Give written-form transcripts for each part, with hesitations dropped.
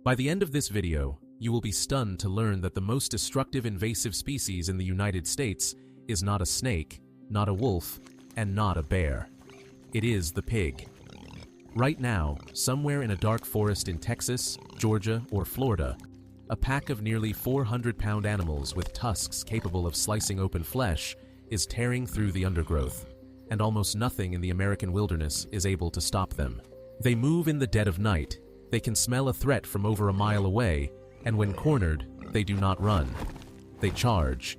By the end of this video, you will be stunned to learn that the most destructive invasive species in the United States is not a snake, not a wolf, and not a bear. It is the pig. Right now, somewhere in a dark forest in Texas, Georgia, or Florida, a pack of nearly 400-pound animals with tusks capable of slicing open flesh is tearing through the undergrowth, and almost nothing in the American wilderness is able to stop them. They move in the dead of night, they can smell a threat from over a mile away, and when cornered, they do not run. They charge.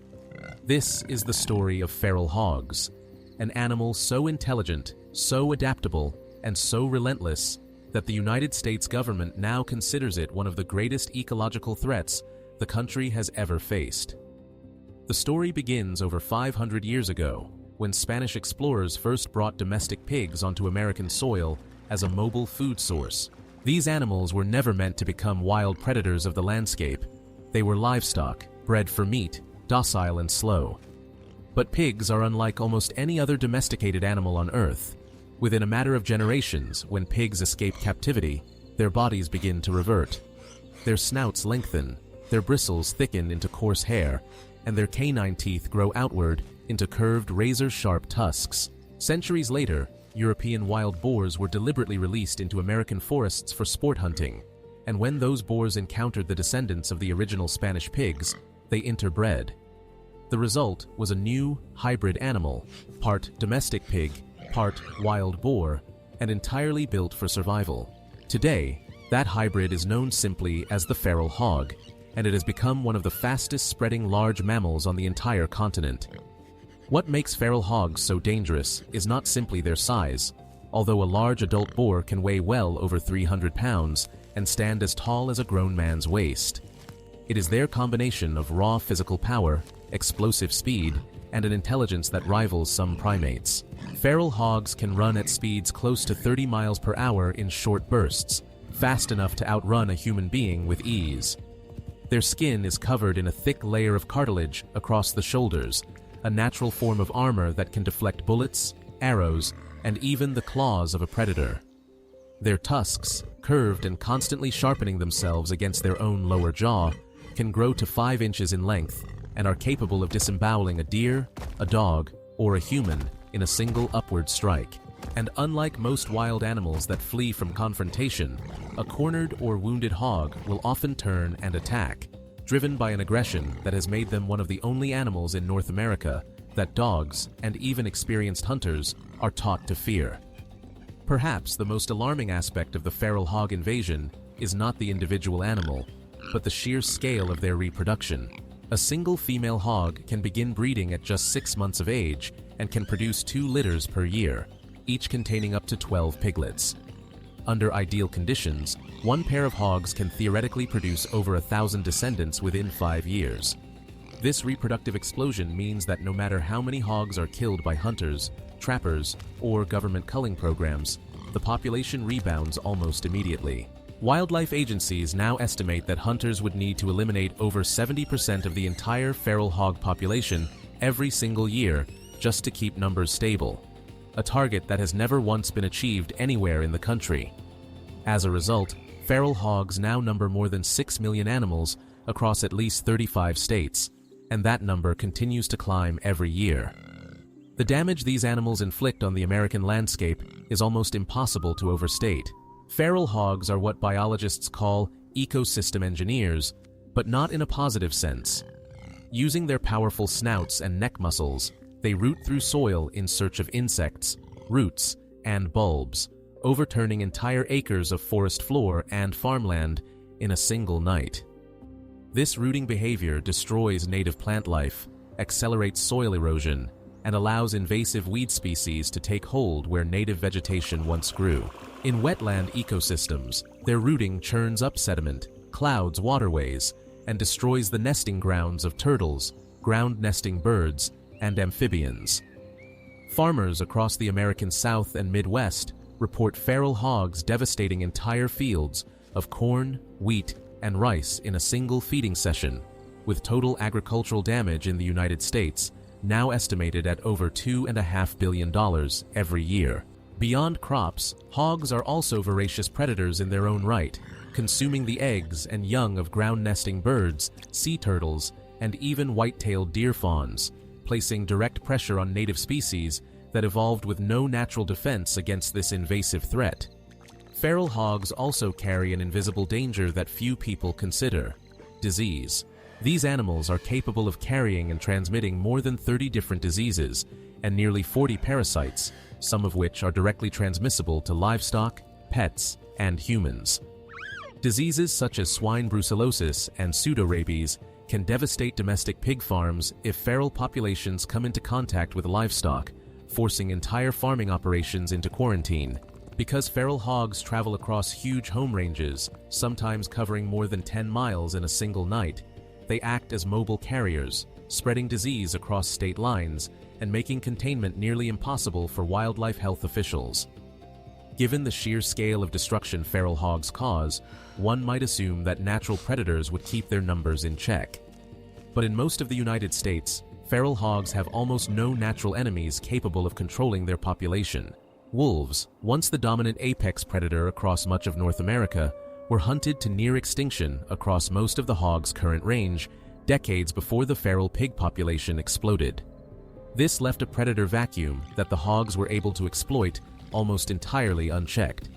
This is the story of feral hogs, an animal so intelligent, so adaptable, and so relentless that the United States government now considers it one of the greatest ecological threats the country has ever faced. The story begins over 500 years ago, when Spanish explorers first brought domestic pigs onto American soil as a mobile food source. These animals were never meant to become wild predators of the landscape. They were livestock, bred for meat, docile and slow. But pigs are unlike almost any other domesticated animal on Earth. Within a matter of generations, when pigs escape captivity, their bodies begin to revert. Their snouts lengthen, their bristles thicken into coarse hair, and their canine teeth grow outward into curved razor-sharp tusks. Centuries later, European wild boars were deliberately released into American forests for sport hunting, and when those boars encountered the descendants of the original Spanish pigs, they interbred. The result was a new, hybrid animal, part domestic pig, part wild boar, and entirely built for survival. Today, that hybrid is known simply as the feral hog, and it has become one of the fastest-spreading large mammals on the entire continent. What makes feral hogs so dangerous is not simply their size, although a large adult boar can weigh well over 300 pounds and stand as tall as a grown man's waist. It is their combination of raw physical power, explosive speed, and an intelligence that rivals some primates. Feral hogs can run at speeds close to 30 miles per hour in short bursts, fast enough to outrun a human being with ease. Their skin is covered in a thick layer of cartilage across the shoulders, a natural form of armor that can deflect bullets, arrows, and even the claws of a predator. Their tusks, curved and constantly sharpening themselves against their own lower jaw, can grow to 5 inches in length and are capable of disemboweling a deer, a dog, or a human in a single upward strike. And unlike most wild animals that flee from confrontation, a cornered or wounded hog will often turn and attack, driven by an aggression that has made them one of the only animals in North America that dogs, and even experienced hunters, are taught to fear. Perhaps the most alarming aspect of the feral hog invasion is not the individual animal, but the sheer scale of their reproduction. A single female hog can begin breeding at just 6 months of age and can produce 2 litters per year, each containing up to 12 piglets. Under ideal conditions, one pair of hogs can theoretically produce over 1,000 descendants within 5 years. This reproductive explosion means that no matter how many hogs are killed by hunters, trappers, or government culling programs, the population rebounds almost immediately. Wildlife agencies now estimate that hunters would need to eliminate over 70% of the entire feral hog population every single year just to keep numbers stable, a target that has never once been achieved anywhere in the country. As a result, feral hogs now number more than 6 million animals across at least 35 states, and that number continues to climb every year. The damage these animals inflict on the American landscape is almost impossible to overstate. Feral hogs are what biologists call ecosystem engineers, but not in a positive sense. Using their powerful snouts and neck muscles, they root through soil in search of insects, roots, and bulbs, overturning entire acres of forest floor and farmland in a single night. This rooting behavior destroys native plant life, accelerates soil erosion, and allows invasive weed species to take hold where native vegetation once grew. In wetland ecosystems, their rooting churns up sediment, clouds waterways, and destroys the nesting grounds of turtles, ground-nesting birds, and amphibians. Farmers across the American South and Midwest report feral hogs devastating entire fields of corn, wheat, and rice in a single feeding session, with total agricultural damage in the United States now estimated at over $2.5 billion every year. Beyond crops, hogs are also voracious predators in their own right. consuming the eggs and young of ground-nesting birds, sea turtles, and even white-tailed deer fawns, placing direct pressure on native species that evolved with no natural defense against this invasive threat. Feral hogs also carry an invisible danger that few people consider: disease. These animals are capable of carrying and transmitting more than 30 different diseases and nearly 40 parasites, some of which are directly transmissible to livestock, pets, and humans. Diseases such as swine brucellosis and pseudorabies can devastate domestic pig farms if feral populations come into contact with livestock, forcing entire farming operations into quarantine. Because feral hogs travel across huge home ranges, sometimes covering more than 10 miles in a single night, they act as mobile carriers, spreading disease across state lines and making containment nearly impossible for wildlife health officials. Given the sheer scale of destruction feral hogs cause, one might assume that natural predators would keep their numbers in check. But in most of the United States, feral hogs have almost no natural enemies capable of controlling their population. Wolves, once the dominant apex predator across much of North America, were hunted to near extinction across most of the hog's current range decades before the feral pig population exploded. This left a predator vacuum that the hogs were able to exploit almost entirely unchecked.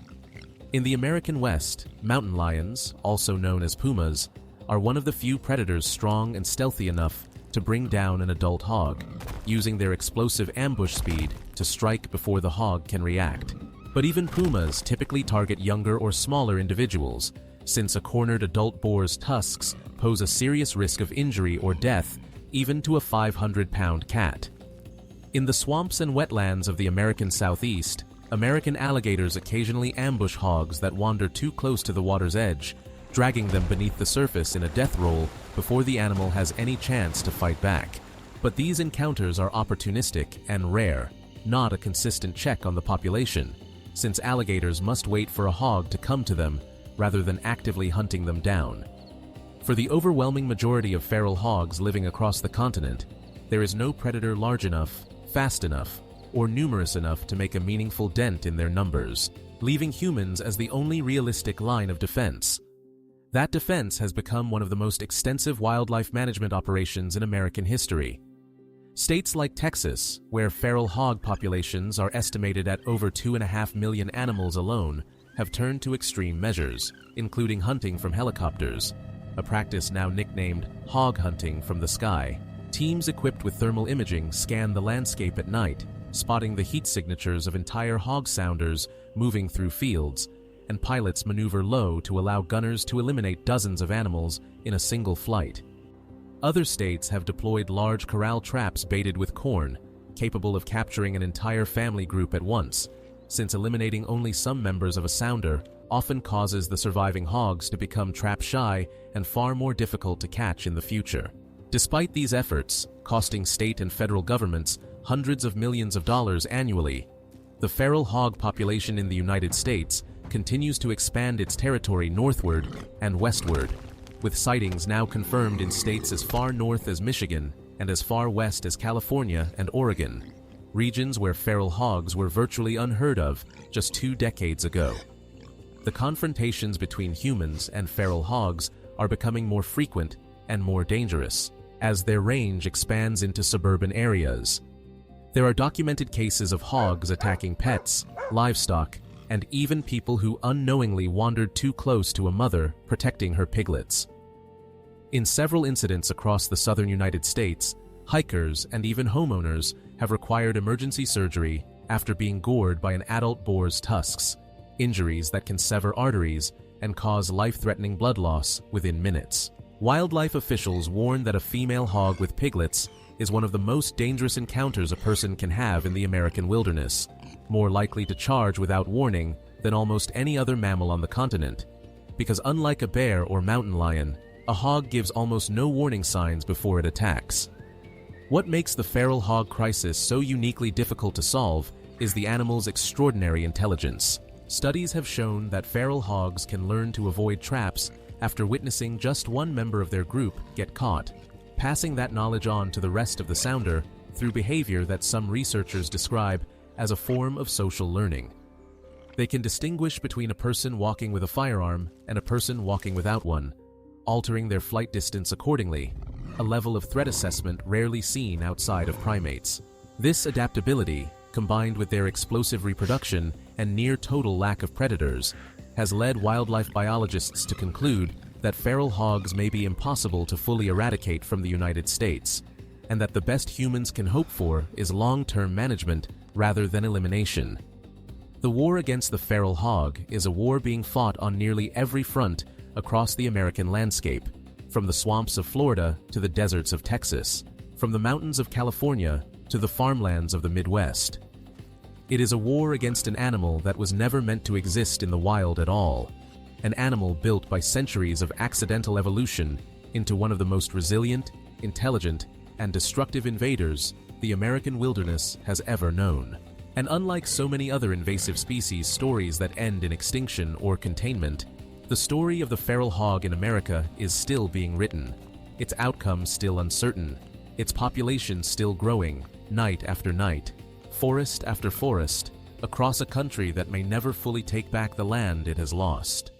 In the American West, mountain lions, also known as pumas, are one of the few predators strong and stealthy enough to bring down an adult hog, using their explosive ambush speed to strike before the hog can react. But even pumas typically target younger or smaller individuals, since a cornered adult boar's tusks pose a serious risk of injury or death even to a 500-pound cat. In the swamps and wetlands of the American Southeast, American alligators occasionally ambush hogs that wander too close to the water's edge, dragging them beneath the surface in a death roll before the animal has any chance to fight back. But these encounters are opportunistic and rare, not a consistent check on the population, since alligators must wait for a hog to come to them rather than actively hunting them down. For the overwhelming majority of feral hogs living across the continent, there is no predator large enough, fast enough, or numerous enough to make a meaningful dent in their numbers, leaving humans as the only realistic line of defense. That defense has become one of the most extensive wildlife management operations in American history. States like Texas, where feral hog populations are estimated at over 2.5 million animals alone, have turned to extreme measures, including hunting from helicopters, a practice now nicknamed hog hunting from the sky. Teams equipped with thermal imaging scan the landscape at night, spotting the heat signatures of entire hog sounders moving through fields, and pilots maneuver low to allow gunners to eliminate dozens of animals in a single flight. Other states have deployed large corral traps baited with corn, capable of capturing an entire family group at once, since eliminating only some members of a sounder often causes the surviving hogs to become trap-shy and far more difficult to catch in the future. Despite these efforts, costing state and federal governments hundreds of millions of dollars annually, the feral hog population in the United States continues to expand its territory northward and westward, with sightings now confirmed in states as far north as Michigan and as far west as California and Oregon, regions where feral hogs were virtually unheard of just 2 decades ago. The confrontations between humans and feral hogs are becoming more frequent and more dangerous as their range expands into suburban areas. There are documented cases of hogs attacking pets, livestock, and even people who unknowingly wandered too close to a mother protecting her piglets. In several incidents across the southern United States, hikers and even homeowners have required emergency surgery after being gored by an adult boar's tusks, injuries that can sever arteries and cause life-threatening blood loss within minutes. Wildlife officials warn that a female hog with piglets is one of the most dangerous encounters a person can have in the American wilderness, more likely to charge without warning than almost any other mammal on the continent, because unlike a bear or mountain lion, a hog gives almost no warning signs before it attacks. What makes the feral hog crisis so uniquely difficult to solve is the animal's extraordinary intelligence. Studies have shown that feral hogs can learn to avoid traps after witnessing just one member of their group get caught, passing that knowledge on to the rest of the sounder through behavior that some researchers describe as a form of social learning. They can distinguish between a person walking with a firearm and a person walking without one, altering their flight distance accordingly, a level of threat assessment rarely seen outside of primates. This adaptability, combined with their explosive reproduction and near-total lack of predators, has led wildlife biologists to conclude that feral hogs may be impossible to fully eradicate from the United States, and that the best humans can hope for is long-term management rather than elimination. The war against the feral hog is a war being fought on nearly every front across the American landscape, from the swamps of Florida to the deserts of Texas, from the mountains of California to the farmlands of the Midwest. It is a war against an animal that was never meant to exist in the wild at all, an animal built by centuries of accidental evolution into one of the most resilient, intelligent, and destructive invaders the American wilderness has ever known. And unlike so many other invasive species stories that end in extinction or containment, the story of the feral hog in America is still being written, its outcome still uncertain, its population still growing, night after night, forest after forest, across a country that may never fully take back the land it has lost.